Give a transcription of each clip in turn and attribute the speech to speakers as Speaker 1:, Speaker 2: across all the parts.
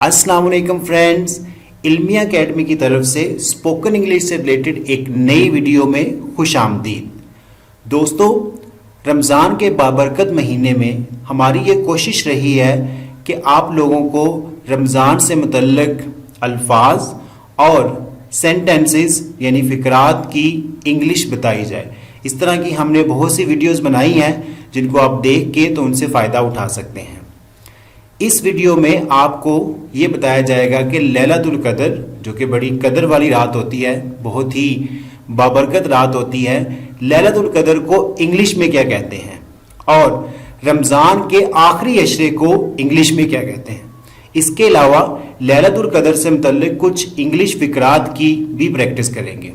Speaker 1: अस्सलाम वालेकुम friends, इल्मिया academy की तरफ से स्पोकन इंग्लिश से रिलेटेड एक नई वीडियो में खुश आमदीद। दोस्तों, रमज़ान के बाबरकत महीने में हमारी ये कोशिश रही है कि आप लोगों को रमज़ान से मुतल्लिक अल्फाज और सेंटेंसेस यानी फ़िक्रात की इंग्लिश बताई जाए। इस तरह की हमने बहुत सी वीडियोज़ बनाई हैं जिनको आप देख के तो उनसे फ़ायदा उठा सकते हैं। इस वीडियो में आपको ये बताया जाएगा कि लैलतुल कदर, जो कि बड़ी कदर वाली रात होती है, बहुत ही बाबरकत रात होती है, लैलतुल कदर को इंग्लिश में क्या कहते हैं और रमज़ान के आखिरी अशरे को इंग्लिश में क्या कहते हैं। इसके अलावा लैलतुल कदर से मुतल्लिक कुछ इंग्लिश फ़िक्रात की भी प्रैक्टिस करेंगे।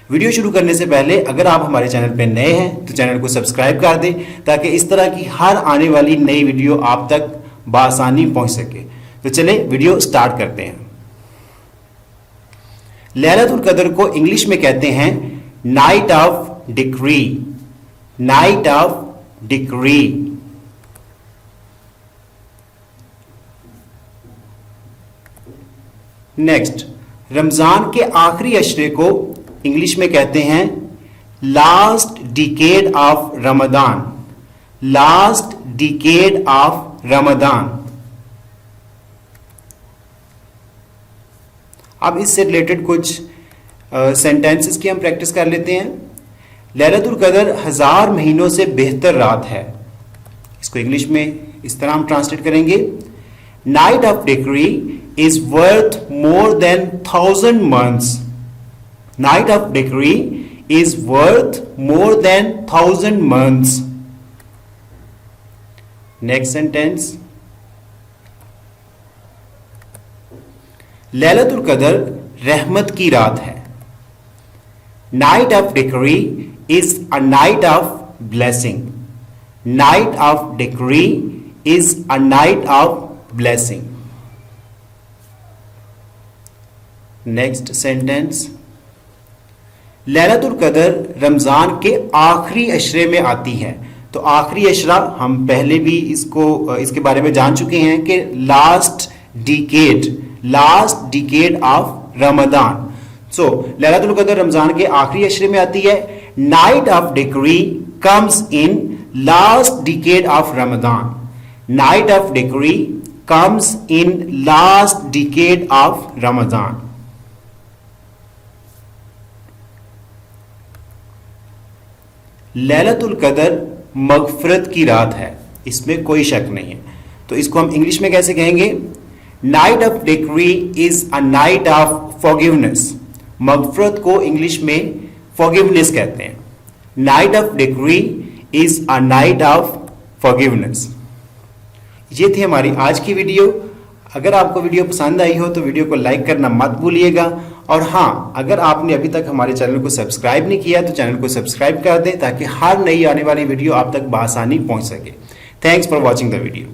Speaker 1: वीडियो शुरू करने से पहले अगर आप हमारे चैनल पर नए हैं तो चैनल को सब्सक्राइब कर दें ताकि इस तरह की हर आने वाली नई वीडियो आप तक बआसानी पहुंच सके। तो चले वीडियो स्टार्ट करते हैं। लैलतुल कदर को इंग्लिश में कहते हैं night of decree. Night of decree. Next, Ramzan के आखिरी अशरे को इंग्लिश में कहते हैं last decade of Ramadan. Last decade of Ramadan. अब इससे रिलेटेड कुछ सेंटेंसेस की हम प्रैक्टिस कर लेते हैं। लैलतुल कदर 1000 महीनों से बेहतर रात है। इसको इंग्लिश में इस तरह हम ट्रांसलेट करेंगे, night of decree is worth more than 1000 months. Night of decree is worth more than 1000 months. Next sentence, Lailatul कदर रहमत की रात है। Night of decree is a night of blessing. Night of decree is a night of blessing. Next sentence, Lailatul कदर रमजान के आखिरी अशरे में आती है। तो आखिरी अशरा हम पहले भी इसके बारे में जान चुके हैं कि लास्ट डिकेड ऑफ रमदान। सो लैलतुल कदर रमजान के आखिरी अशरे में आती है। Night of decree comes in last decade of Ramadan. Night of decree comes in last decade of Ramadan. Lailatul कदर मगफरत की रात है, इसमें कोई शक नहीं है। तो इसको हम इंग्लिश में कैसे कहेंगे? Night of decree is a night of forgiveness. मगफरत को इंग्लिश में फॉरगिवनेस कहते हैं। Night of decree is a night of forgiveness. ये थी हमारी आज की वीडियो। अगर आपको वीडियो पसंद आई हो तो वीडियो को लाइक करना मत भूलिएगा। और हाँ, अगर आपने अभी तक हमारे चैनल को सब्सक्राइब नहीं किया तो चैनल को सब्सक्राइब कर दें ताकि हर नई आने वाली वीडियो आप तक बआसानी पहुंच सके। Thanks for watching the video.